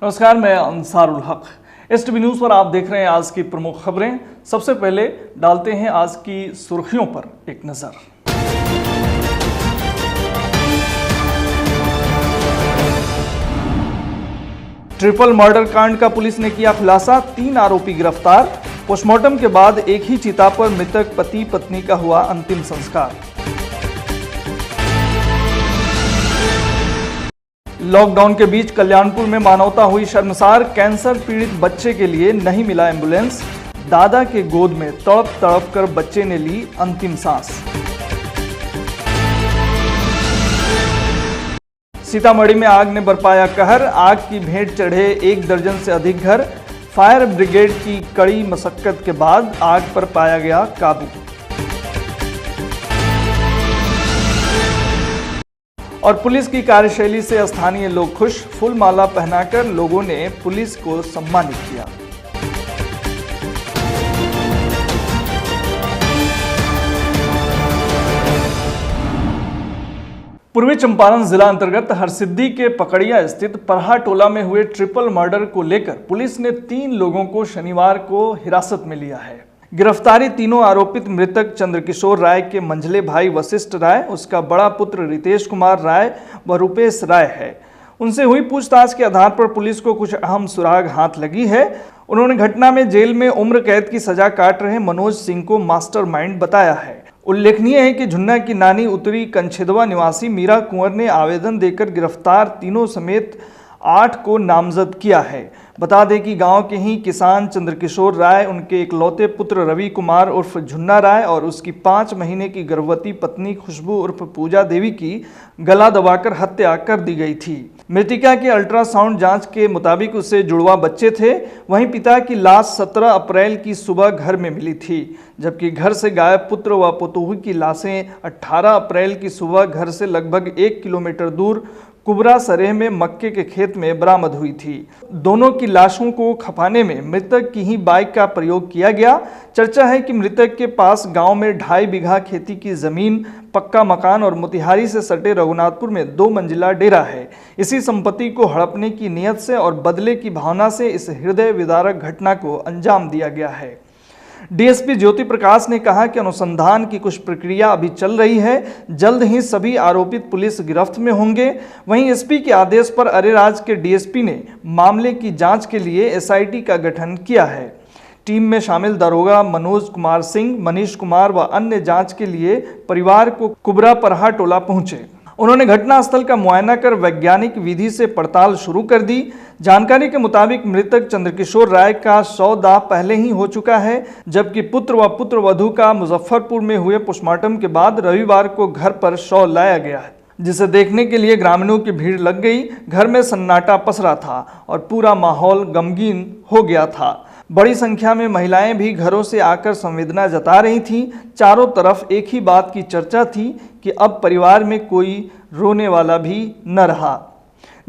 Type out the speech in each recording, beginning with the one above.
नमस्कार, मैं अंसारुल हक। एसटीवी न्यूज पर आप देख रहे हैं आज की प्रमुख खबरें। सबसे पहले डालते हैं आज की सुर्खियों पर एक नजर। ट्रिपल मर्डर कांड का पुलिस ने किया खुलासा, 3 आरोपी गिरफ्तार। पोस्टमार्टम के बाद एक ही चिता पर मृतक पति पत्नी का हुआ अंतिम संस्कार। लॉकडाउन के बीच कल्याणपुर में मानवता हुई शर्मसार, कैंसर पीड़ित बच्चे के लिए नहीं मिला एम्बुलेंस। दादा के गोद में तड़प तड़प कर बच्चे ने ली अंतिम सांस। सीतामढ़ी में आग ने बरपाया कहर, आग की भेंट चढ़े 1 दर्जन से अधिक घर। फायर ब्रिगेड की कड़ी मशक्कत के बाद आग पर पाया गया काबू। और पुलिस की कार्यशैली से स्थानीय लोग खुश, फूल माला पहनाकर लोगों ने पुलिस को सम्मानित किया। पूर्वी चंपारण जिला अंतर्गत हरसिद्धि के पकड़िया स्थित परहा टोला में हुए ट्रिपल मर्डर को लेकर पुलिस ने 3 लोगों को शनिवार को हिरासत में लिया है। गिरफ्तारी तीनों आरोपित मृतक चंद्रकिशोर राय के मंझले भाई वशिष्ठ राय, उसका बड़ा पुत्र रितेश कुमार राय व रूपेश राय है। उनसे हुई पूछताछ के आधार पर पुलिस को कुछ अहम सुराग हाथ लगी है। उन्होंने घटना में जेल में उम्र कैद की सजा काट रहे मनोज सिंह को मास्टरमाइंड बताया है। उल्लेखनीय है कि झुन्ना की नानी उत्तरी कंछेदवा निवासी मीरा कुंवर ने आवेदन देकर गिरफ्तार तीनों समेत 8 को नामजद किया है। बता दें कि गांव के ही किसान चंद्रकिशोर राय, उनके इकलौते पुत्र रवि कुमार उर्फ झुन्ना राय और उसकी 5 महीने की गर्भवती पत्नी खुशबू उर्फ पूजा देवी की गला दबाकर हत्या कर दी गई थी। मृतिका के अल्ट्रासाउंड जांच के मुताबिक उसे जुड़वा बच्चे थे। वहीं पिता की लाश 17 अप्रैल की सुबह घर में मिली थी, जबकि घर से गायब पुत्र व पुतोहू की लाशें 18 अप्रैल की सुबह घर से लगभग 1 किलोमीटर दूर कुबरा सरेह में मक्के के खेत में बरामद हुई थी। दोनों की लाशों को खपाने में मृतक की ही बाइक का प्रयोग किया गया। चर्चा है कि मृतक के पास गांव में 2.5 बीघा खेती की जमीन, पक्का मकान और मोतिहारी से सटे रघुनाथपुर में 2 मंजिला डेरा है। इसी संपत्ति को हड़पने की नीयत से और बदले की भावना से इस हृदय विदारक घटना को अंजाम दिया गया है। डीएसपी ज्योति प्रकाश ने कहा कि अनुसंधान की कुछ प्रक्रिया अभी चल रही है, जल्द ही सभी आरोपित पुलिस गिरफ्त में होंगे। वहीं एसपी के आदेश पर अरेराज के डीएसपी ने मामले की जांच के लिए एसआईटी का गठन किया है। टीम में शामिल दरोगा मनोज कुमार सिंह, मनीष कुमार व अन्य जांच के लिए परिवार को कुबरा परहा टोला पहुंचे। उन्होंने घटनास्थल का मुआयना कर वैज्ञानिक विधि से पड़ताल शुरू कर दी। जानकारी के मुताबिक मृतक चंद्रकिशोर राय का शव दाह पहले ही हो चुका है, जबकि पुत्र व पुत्रवधू का मुजफ्फरपुर में हुए पोस्टमार्टम के बाद रविवार को घर पर शव लाया गया है, जिसे देखने के लिए ग्रामीणों की भीड़ लग गई। घर में सन्नाटा पसरा था और पूरा माहौल गमगीन हो गया था। बड़ी संख्या में महिलाएं भी घरों से आकर संवेदना जता रही थीं। चारों तरफ एक ही बात की चर्चा थी कि अब परिवार में कोई रोने वाला भी न रहा।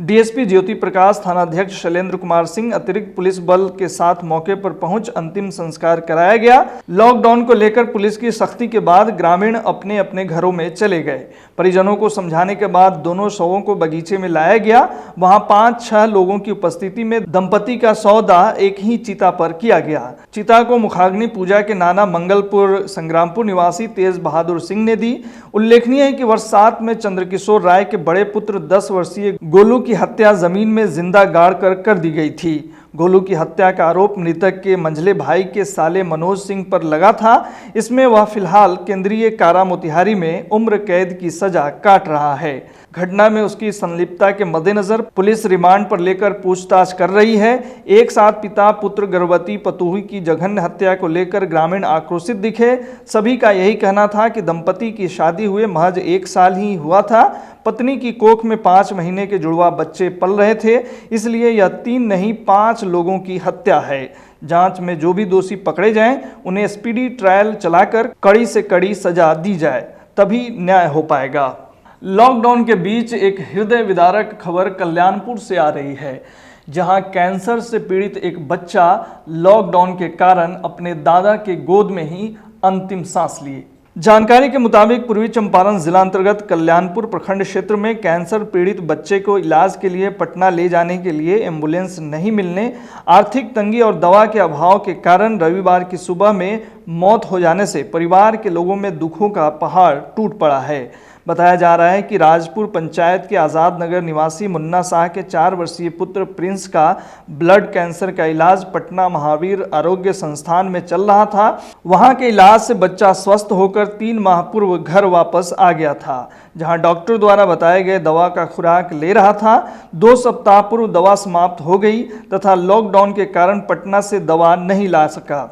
डीएसपी ज्योति प्रकाश, थानाध्यक्ष शैलेंद्र कुमार सिंह, अतिरिक्त पुलिस बल के साथ मौके पर पहुंच अंतिम संस्कार कराया गया। लॉकडाउन को लेकर पुलिस की सख्ती के बाद ग्रामीण अपने अपने घरों में चले गए। परिजनों को समझाने के बाद दोनों शवों को बगीचे में लाया गया। वहां 5-6 लोगों की उपस्थिति में दंपति का शवदाह एक ही चिता पर किया गया। चिता को मुखाग्नि पूजा के नाना मंगलपुर संग्रामपुर निवासी तेज बहादुर सिंह ने दी। उल्लेखनीय है कि वर्ष 7 में चंद्रकिशोर राय के बड़े पुत्र 10 वर्षीय गोलू की हत्या जमीन में जिंदा गाड़ कर दी गई थी। गोलू की हत्या का आरोप मृतक के मंझले भाई के साले मनोज सिंह पर लगा था। इसमें वह फिलहाल केंद्रीय कारा मोतिहारी में उम्र कैद की सजा काट रहा है। घटना में उसकी संलिप्तता के मद्देनजर पुलिस रिमांड पर लेकर पूछताछ कर रही है। एक साथ पिता पुत्र गर्भवती पतोही की जघन्य हत्या को लेकर ग्रामीण आक्रोशित दिखे। सभी का यही कहना था कि दंपति की शादी हुए महज 1 साल ही हुआ था। पत्नी की कोख में 5 महीने के जुड़वा बच्चे पल रहे थे, इसलिए यह 3 नहीं 5 लोगों की हत्या है। जांच में जो भी दोषी पकड़े जाएं, उन्हें स्पीडी ट्रायल चलाकर कड़ी से कड़ी सजा दी जाए, तभी न्याय हो पाएगा। लॉकडाउन के बीच एक हृदय विदारक खबर कल्याणपुर से आ रही है, जहां कैंसर से पीड़ित एक बच्चा लॉकडाउन के कारण अपने दादा के गोद में ही अंतिम सांस लिए। जानकारी के मुताबिक पूर्वी चंपारण जिला अंतर्गत कल्याणपुर प्रखंड क्षेत्र में कैंसर पीड़ित बच्चे को इलाज के लिए पटना ले जाने के लिए एम्बुलेंस नहीं मिलने, आर्थिक तंगी और दवा के अभाव के कारण रविवार की सुबह में मौत हो जाने से परिवार के लोगों में दुखों का पहाड़ टूट पड़ा है। बताया जा रहा है कि राजपुर पंचायत के आज़ाद नगर निवासी मुन्ना शाह के 4 वर्षीय पुत्र प्रिंस का ब्लड कैंसर का इलाज पटना महावीर आरोग्य संस्थान में चल रहा था। वहां के इलाज से बच्चा स्वस्थ होकर 3 माह पूर्व घर वापस आ गया था, जहां डॉक्टर द्वारा बताए गए दवा का खुराक ले रहा था। 2 सप्ताह पूर्व दवा समाप्त हो गई तथा लॉकडाउन के कारण पटना से दवा नहीं ला सका।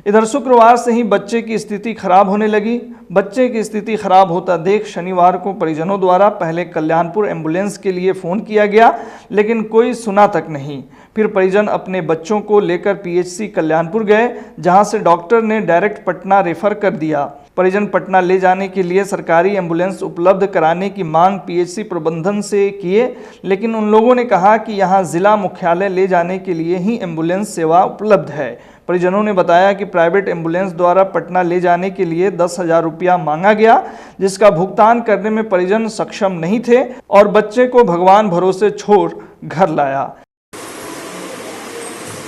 इधर शुक्रवार से ही बच्चे की स्थिति खराब होने लगी। बच्चे की स्थिति खराब होता देख शनिवार को परिजनों द्वारा पहले कल्याणपुर एम्बुलेंस के लिए फ़ोन किया गया, लेकिन कोई सुना तक नहीं। फिर परिजन अपने बच्चों को लेकर पीएचसी कल्याणपुर गए, जहां से डॉक्टर ने डायरेक्ट पटना रेफर कर दिया। परिजन पटना ले जाने के लिए सरकारी एम्बुलेंस उपलब्ध कराने की मांग पीएचसी प्रबंधन से किए, लेकिन उन लोगों ने कहा कि यहां जिला मुख्यालय ले जाने के लिए ही एम्बुलेंस सेवा उपलब्ध है। परिजनों ने बताया कि प्राइवेट एम्बुलेंस द्वारा पटना ले जाने के लिए 10,000 रुपया मांगा गया, जिसका भुगतान करने में परिजन सक्षम नहीं थे और बच्चे को भगवान भरोसे छोड़ घर लाया।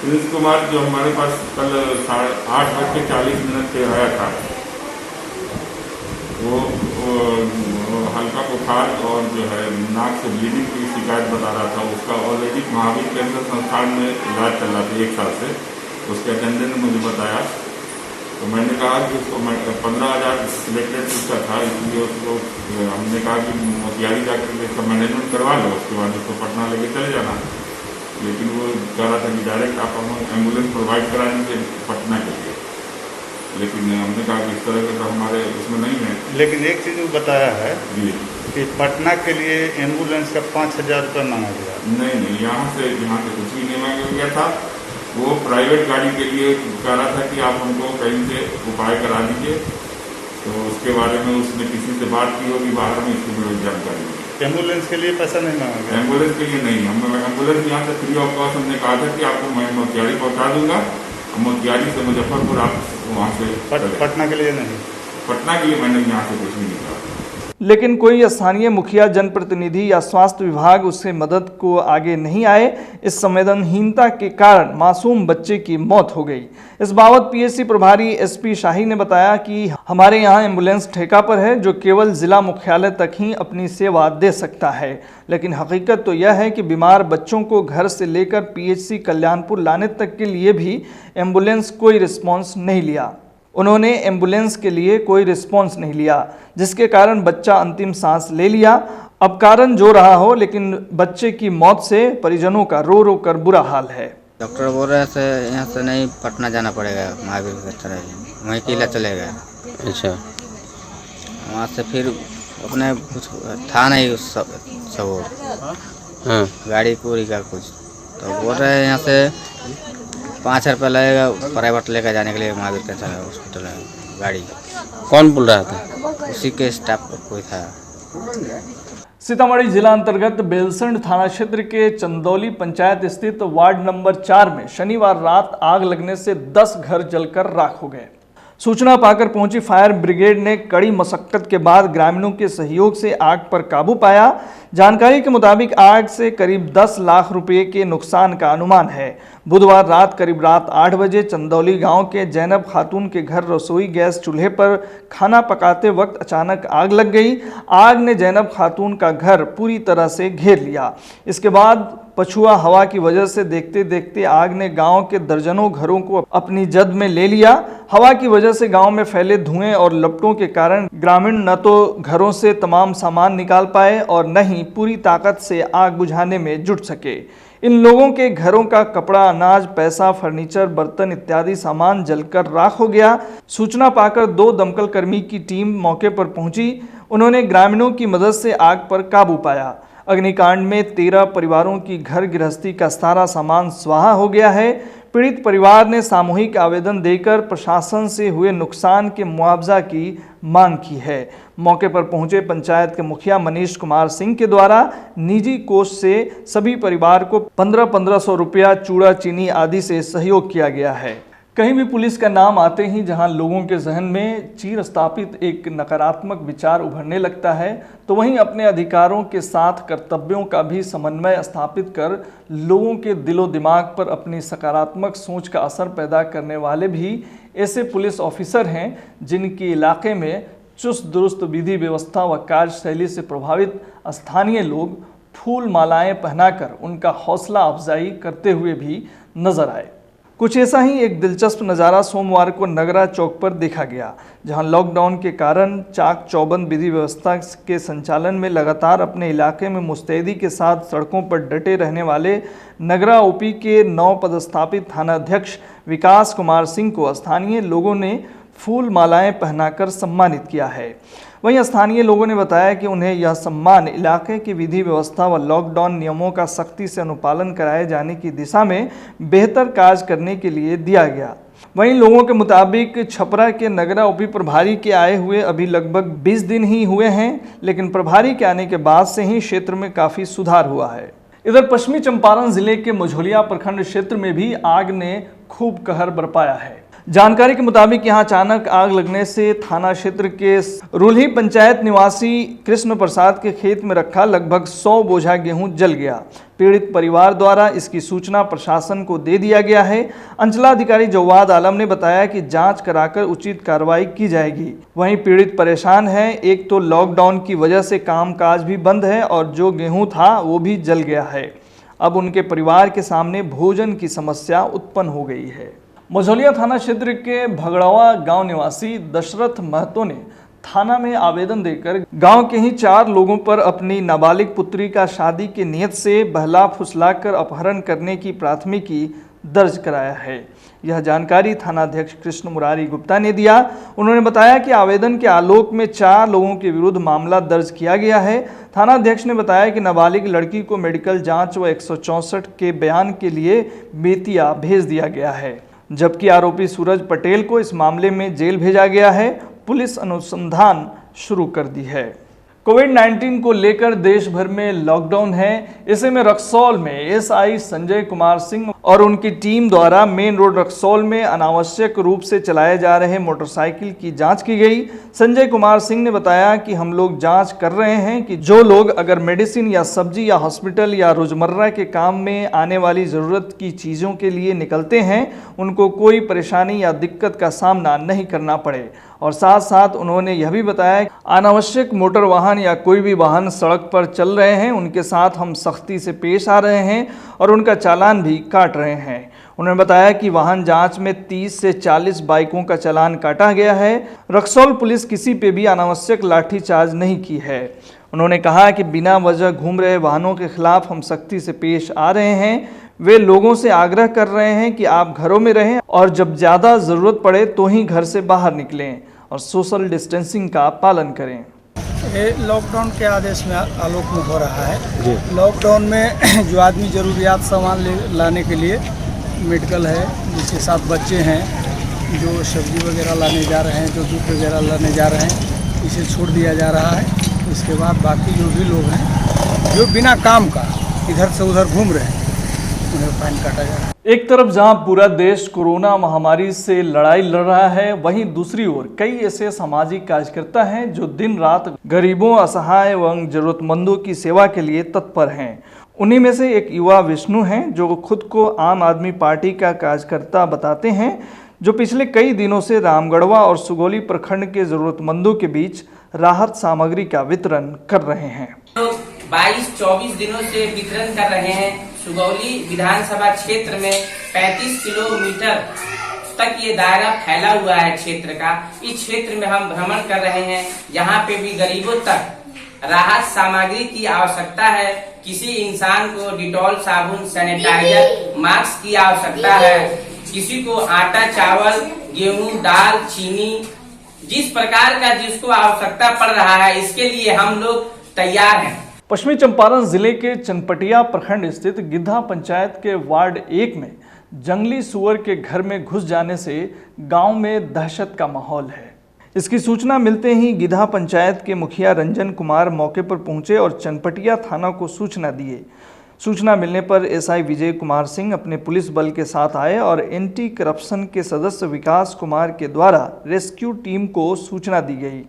प्रिंस कुमार जो हमारे पास कल 8:40 पे आया था, वो हल्का बुखार और जो है नाक से ब्लीडिंग की शिकायत बता रहा था। उसका ऑलरेडी महावीर कैंसर संस्थान में इलाज चल रहा था 1 साल से। उसके अटेंडेंट ने मुझे बताया, तो मैंने कहा कि उसको 15,000 सिलेक्टेड उसका था, इसलिए उसको हमने कहा कि मोतिहारी जाकर इसका मैनेजमेंट करवा लो, उसके बाद उसको पटना लेके चले जाना। लेकिन वो कह रहा था कि डायरेक्ट आप हम एम्बुलेंस प्रोवाइड कराएंगे पटना के लिए, लेकिन हमने कहा कि इस तरह के तो हमारे उसमें नहीं है। लेकिन एक चीज़ वो बताया है जी कि पटना के लिए एम्बुलेंस का 5,000 रुपये मांगा गया। नहीं, यहाँ से कुछ भी नहीं मांगा गया था। वो प्राइवेट गाड़ी के लिए कह रहा था कि आप हमको कहीं से उपाय करा दीजिए, तो उसके बारे में उसने किसी से बात की होगी बाहर में, इसकी मुझे जानकारी नहीं। एम्बुलेंस के लिए पैसा नहीं मांगा गया? एम्बुलेंस के लिए नहीं, हम एम्बुलेंस यहाँ से फ्री ऑफ कॉस्ट हमने कहा था कि आपको मैं मोतिहारी पहुँचा दूंगा, मोतिहारी से मुजफ्फरपुर आप वहाँ से पटना के लिए नहीं। पटना के लिए मैंने यहाँ से कुछ नहीं कहा। लेकिन कोई स्थानीय मुखिया, जनप्रतिनिधि या स्वास्थ्य विभाग उससे मदद को आगे नहीं आए। इस संवेदनहीनता के कारण मासूम बच्चे की मौत हो गई। इस बाबत पीएचसी प्रभारी एसपी शाही ने बताया कि हमारे यहाँ एम्बुलेंस ठेका पर है, जो केवल जिला मुख्यालय तक ही अपनी सेवा दे सकता है। लेकिन हकीकत तो यह है कि बीमार बच्चों को घर से लेकर पीएचसी कल्याणपुर लाने तक के लिए भी एम्बुलेंस कोई रिस्पॉन्स नहीं लिया। उन्होंने एम्बुलेंस के लिए कोई रिस्पॉन्स नहीं लिया, जिसके कारण बच्चा अंतिम सांस ले लिया। अब कारण जो रहा हो, लेकिन बच्चे की मौत से परिजनों का रो रो कर बुरा हाल है। डॉक्टर बोल रहे थे यहाँ से नहीं पटना जाना पड़ेगा, महावीर की तरह वहीं किला चलेगा। अच्छा, वहाँ से फिर अपने कुछ था नहीं उस सब हाँ, गाड़ी पूरी का कुछ, तो बोल रहे हैं यहाँ से 5,000 रुपये लगेगा प्राइवेट लेकर जाने के लिए महावीर कैंसर हॉस्पिटल है गाड़ी। कौन बोल रहा था? उसी के स्टाफ कोई था। सीतामढ़ी जिला अंतर्गत बेलसंड थाना क्षेत्र के चंदौली पंचायत स्थित वार्ड नंबर 4 में शनिवार रात आग लगने से 10 घर जलकर राख हो गए। सूचना पाकर पहुंची फायर ब्रिगेड ने कड़ी मशक्कत के बाद ग्रामीणों के सहयोग से आग पर काबू पाया। जानकारी के मुताबिक आग से करीब 10 लाख रुपए के नुकसान का अनुमान है। बुधवार रात करीब रात 8 बजे चंदौली गांव के जैनब खातून के घर रसोई गैस चूल्हे पर खाना पकाते वक्त अचानक आग लग गई। आग ने जैनब खातून का घर पूरी तरह से घेर लिया। इसके बाद पछुआ हवा की वजह से देखते देखते आग ने गांव के दर्जनों घरों को अपनी जद में ले लिया। हवा की वजह से गांव में फैले धुएं और लपटों के कारण ग्रामीण न तो घरों से तमाम सामान निकाल पाए और न ही पूरी ताकत से आग बुझाने में जुट सके। इन लोगों के घरों का कपड़ा, अनाज, पैसा, फर्नीचर, बर्तन इत्यादि सामान जलकर राख हो गया। सूचना पाकर 2 दमकल कर्मी की टीम मौके पर पहुंची। उन्होंने ग्रामीणों की मदद से आग पर काबू पाया। अग्निकांड में 13 परिवारों की घर गृहस्थी का सारा सामान स्वाहा हो गया है। पीड़ित परिवार ने सामूहिक आवेदन देकर प्रशासन से हुए नुकसान के मुआवजा की मांग की है। मौके पर पहुंचे पंचायत के मुखिया मनीष कुमार सिंह के द्वारा निजी कोष से सभी परिवार को 1500 रुपया, चूड़ा, चीनी आदि से सहयोग किया गया है। कहीं भी पुलिस का नाम आते ही जहां लोगों के जहन में चिर स्थापित एक नकारात्मक विचार उभरने लगता है, तो वहीं अपने अधिकारों के साथ कर्तव्यों का भी समन्वय स्थापित कर लोगों के दिलो दिमाग पर अपनी सकारात्मक सोच का असर पैदा करने वाले भी ऐसे पुलिस ऑफिसर हैं जिनके इलाके में चुस्त दुरुस्त विधि व्यवस्था व कार्यशैली से प्रभावित स्थानीय लोग फूल मालाएं पहनाकर उनका हौसला अफजाई करते हुए भी नजर आए। कुछ ऐसा ही एक दिलचस्प नज़ारा सोमवार को नगरा चौक पर देखा गया, जहां लॉकडाउन के कारण चाक चौबंद विधि व्यवस्था के संचालन में लगातार अपने इलाके में मुस्तैदी के साथ सड़कों पर डटे रहने वाले नगरा ओपी के नव पदस्थापित थानाध्यक्ष विकास कुमार सिंह को स्थानीय लोगों ने फूल मालाएं पहनाकर सम्मानित किया है। वहीं स्थानीय लोगों ने बताया कि उन्हें यह सम्मान इलाके की विधि व्यवस्था व लॉकडाउन नियमों का सख्ती से अनुपालन कराए जाने की दिशा में बेहतर कार्य करने के लिए दिया गया। वहीं लोगों के मुताबिक छपरा के नगरा ओपी प्रभारी के आए हुए अभी लगभग 20 दिन ही हुए हैं, लेकिन प्रभारी के आने के बाद से ही क्षेत्र में काफ़ी सुधार हुआ है। इधर पश्चिमी चंपारण जिले के मझौलिया प्रखंड क्षेत्र में भी आग ने खूब कहर बरपाया है। जानकारी के मुताबिक यहां अचानक आग लगने से थाना क्षेत्र के रुल्ही पंचायत निवासी कृष्ण प्रसाद के खेत में रखा लगभग 100 बोझा गेहूं जल गया। पीड़ित परिवार द्वारा इसकी सूचना प्रशासन को दे दिया गया है। अंचलाधिकारी जवाद आलम ने बताया कि जांच कराकर उचित कार्रवाई की जाएगी। वहीं पीड़ित परेशान है, एक तो लॉकडाउन की वजह से कामकाज भी बंद है और जो गेहूं था वो भी जल गया है। अब उनके परिवार के सामने भोजन की समस्या उत्पन्न हो गई है। मझौलिया थाना क्षेत्र के भगड़वा गांव निवासी दशरथ महतो ने थाना में आवेदन देकर गांव के ही 4 लोगों पर अपनी नाबालिग पुत्री का शादी की नियत से बहला फुसलाकर अपहरण करने की प्राथमिकी दर्ज कराया है। यह जानकारी थानाध्यक्ष कृष्ण मुरारी गुप्ता ने दिया। उन्होंने बताया कि आवेदन के आलोक में 4 लोगों के विरुद्ध मामला दर्ज किया गया है। थानाध्यक्ष ने बताया कि नाबालिग लड़की को मेडिकल जांच व 164 के बयान के लिए बेतिया भेज दिया गया है, जबकि आरोपी सूरज पटेल को इस मामले में जेल भेजा गया है। पुलिस अनुसंधान शुरू कर दी है। कोविड-19 को लेकर देश भर में लॉकडाउन है। ऐसे में रक्सौल में एसआई संजय कुमार सिंह और उनकी टीम द्वारा मेन रोड रक्सौल में अनावश्यक रूप से चलाए जा रहे मोटरसाइकिल की जांच की गई। संजय कुमार सिंह ने बताया कि हम लोग जांच कर रहे हैं कि जो लोग अगर मेडिसिन या सब्जी या हॉस्पिटल या रोजमर्रा के काम में आने वाली ज़रूरत की चीज़ों के लिए निकलते हैं, उनको कोई परेशानी या दिक्कत का सामना नहीं करना पड़े। और साथ साथ उन्होंने यह भी बताया कि अनावश्यक मोटर वाहन या कोई भी वाहन सड़क पर चल रहे हैं, उनके साथ हम सख्ती से पेश आ रहे हैं और उनका चालान भी काट रहे हैं। उन्होंने बताया कि वाहन जांच में 30 से 40 बाइकों का चालान काटा गया है। रक्सौल पुलिस किसी पे भी अनावश्यक लाठीचार्ज नहीं की है। उन्होंने कहा कि बिना वजह घूम रहे वाहनों के खिलाफ हम सख्ती से पेश आ रहे हैं। वे लोगों से आग्रह कर रहे हैं कि आप घरों में रहें और जब ज़्यादा ज़रूरत पड़े तो ही घर से बाहर निकलें और सोशल डिस्टेंसिंग का पालन करें। ये लॉकडाउन के आदेश में आलोक में हो रहा है। लॉकडाउन में जो आदमी ज़रूरियात सामान लाने के लिए मेडिकल है, जिसके साथ बच्चे हैं जो सब्जी वगैरह लाने जा रहे हैं, जो दूध वगैरह लाने जा रहे हैं, इसे छोड़ दिया जा रहा है। इसके बाद बाकी जो भी लोग हैं जो बिना काम का इधर से उधर घूम रहे हैं, उन्हें फाइन काटा जा रहा है। एक तरफ जहां पूरा देश कोरोना महामारी से लड़ाई लड़ रहा है, वहीं दूसरी ओर कई ऐसे सामाजिक कार्यकर्ता हैं जो दिन रात गरीबों, असहाय एवं जरूरतमंदों की सेवा के लिए तत्पर हैं। उन्हीं में से एक युवा विष्णु हैं जो खुद को आम आदमी पार्टी का कार्यकर्ता बताते हैं, जो पिछले कई दिनों से रामगढ़वा और सुगौली प्रखंड के जरूरतमंदों के बीच राहत सामग्री का वितरण कर रहे हैं। 22-24 दिनों से वितरण कर रहे हैं। सुगौली विधानसभा क्षेत्र में 35 किलोमीटर तक ये दायरा फैला हुआ है क्षेत्र का। इस क्षेत्र में हम भ्रमण कर रहे हैं। यहाँ पे भी गरीबों तक राहत सामग्री की आवश्यकता है। किसी इंसान को डिटॉल साबुन, सैनिटाइजर, मास्क की आवश्यकता है। किसी को आटा, चावल, गेहूं, दाल, चीनी, जिस प्रकार का जिसको आवश्यकता पड़ रहा है, इसके लिए हम लोग तैयार हैं। पश्चिमी चंपारण जिले के चनपटिया प्रखंड स्थित गिद्धा पंचायत के वार्ड 1 में जंगली सुअर के घर में घुस जाने से गांव में दहशत का माहौल है। इसकी सूचना मिलते ही गिद्धा पंचायत के मुखिया रंजन कुमार मौके पर पहुंचे और चनपटिया थाना को सूचना दिए। सूचना मिलने पर एसआई विजय कुमार सिंह अपने पुलिस बल के साथ आए और एंटी करप्शन के सदस्य विकास कुमार के द्वारा रेस्क्यू टीम को सूचना दी गई,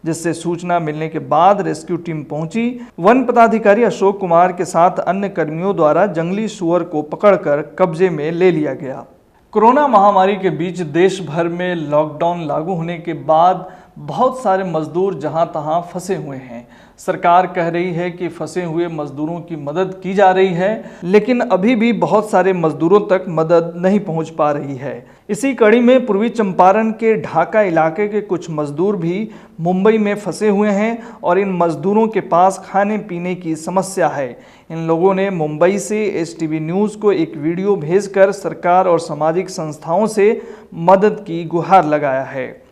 जिससे सूचना मिलने के बाद रेस्क्यू टीम पहुंची। वन पदाधिकारी अशोक कुमार के साथ अन्य कर्मियों द्वारा जंगली सुअर को पकड़कर कब्जे में ले लिया गया। कोरोना महामारी के बीच देश भर में लॉकडाउन लागू होने के बाद बहुत सारे मजदूर जहां तहां फंसे हुए हैं। सरकार कह रही है कि फंसे हुए मजदूरों की मदद की जा रही है, लेकिन अभी भी बहुत सारे मजदूरों तक मदद नहीं पहुंच पा रही है। इसी कड़ी में पूर्वी चंपारण के ढाका इलाके के कुछ मजदूर भी मुंबई में फंसे हुए हैं और इन मजदूरों के पास खाने पीने की समस्या है। इन लोगों ने मुंबई से एसटीवी न्यूज़ को एक वीडियो भेजकर सरकार और सामाजिक संस्थाओं से मदद की गुहार लगाया है।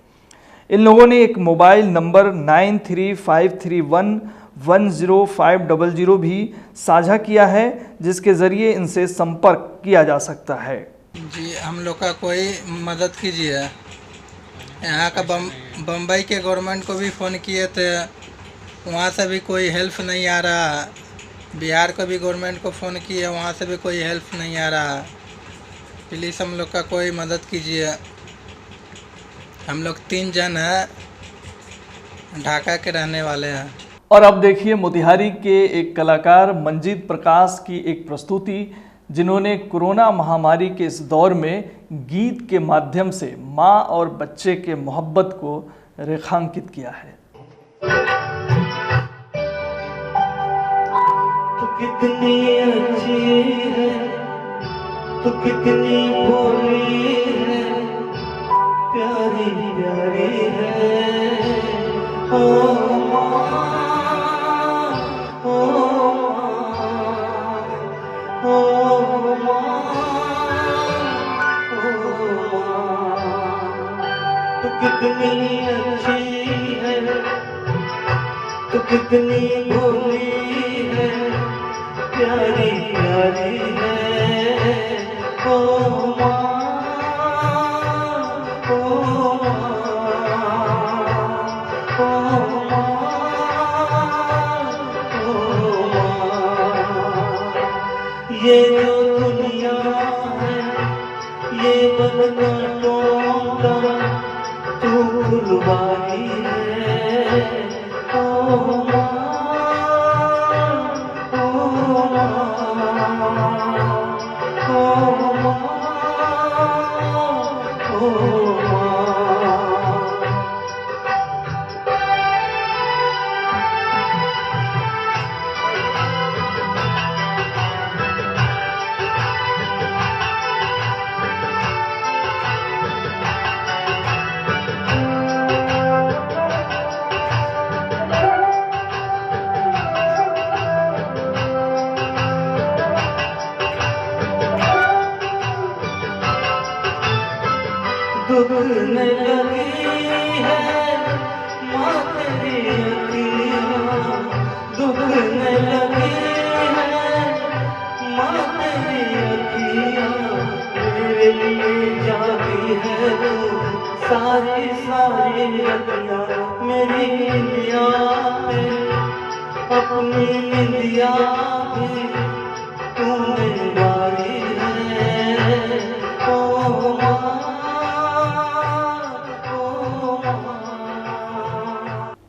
इन लोगों ने एक मोबाइल नंबर 9353110500 भी साझा किया है, जिसके ज़रिए इनसे संपर्क किया जा सकता है। जी, हम लोग का कोई मदद कीजिए। यहाँ का बम्बई के गवर्नमेंट को भी फ़ोन किए थे, वहाँ से भी कोई हेल्प नहीं आ रहा। बिहार को भी गवर्नमेंट को फ़ोन किए, वहाँ से भी कोई हेल्प नहीं आ रहा। प्लीज़ हम लोग का कोई मदद कीजिए। हम लोग 3 जन हैं, ढाका के रहने वाले हैं। और अब देखिए मोतिहारी के एक कलाकार मंजीत प्रकाश की एक प्रस्तुति, जिन्होंने कोरोना महामारी के इस दौर में गीत के माध्यम से माँ और बच्चे के मोहब्बत को रेखांकित किया है। तू कितनी अच्छी है, तू कितनी भोली है, प्यारी प्यारी है। ओ माँ, ओ माँ, ओ माँ, ओ माँ। तू कितनी अच्छी है, तू कितनी भोली है, प्यारी प्यारी है। ओ माँ, ये जो दुनिया है, ये बदनामों का तू फुलवारी है। ओ माँ, ओ माँ, ओ माँ, ओ माँ। दुखने लगी है माँ तेरी अखियाँ, दुखने लगी है माँ तेरी अखियाँ। मेरे लिए जागी है तू सारी सारी रतियाँ, मेरी निंदिया में अपनी निंदिया भी तूने मारी है। ओ माँ,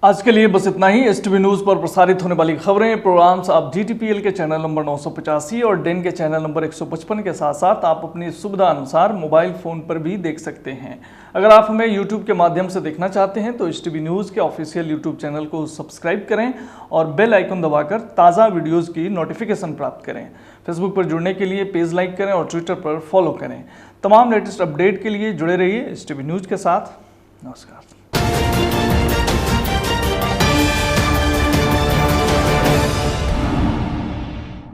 आज के लिए बस इतना ही। एसटीवी न्यूज़ पर प्रसारित होने वाली खबरें, प्रोग्राम्स आप DTPL के चैनल नंबर 985 और डेन के चैनल नंबर 155 के साथ साथ आप अपनी सुविधा अनुसार मोबाइल फ़ोन पर भी देख सकते हैं। अगर आप हमें YouTube के माध्यम से देखना चाहते हैं तो एसटीवी न्यूज़ के ऑफिशियल YouTube चैनल को सब्सक्राइब करें और बेल आइकन दबाकर ताज़ा वीडियोज़ की नोटिफिकेशन प्राप्त करें। फेसबुक पर जुड़ने के लिए पेज लाइक करें और ट्विटर पर फॉलो करें। तमाम लेटेस्ट अपडेट के लिए जुड़े रहिए एसटीवी न्यूज़ के साथ। नमस्कार।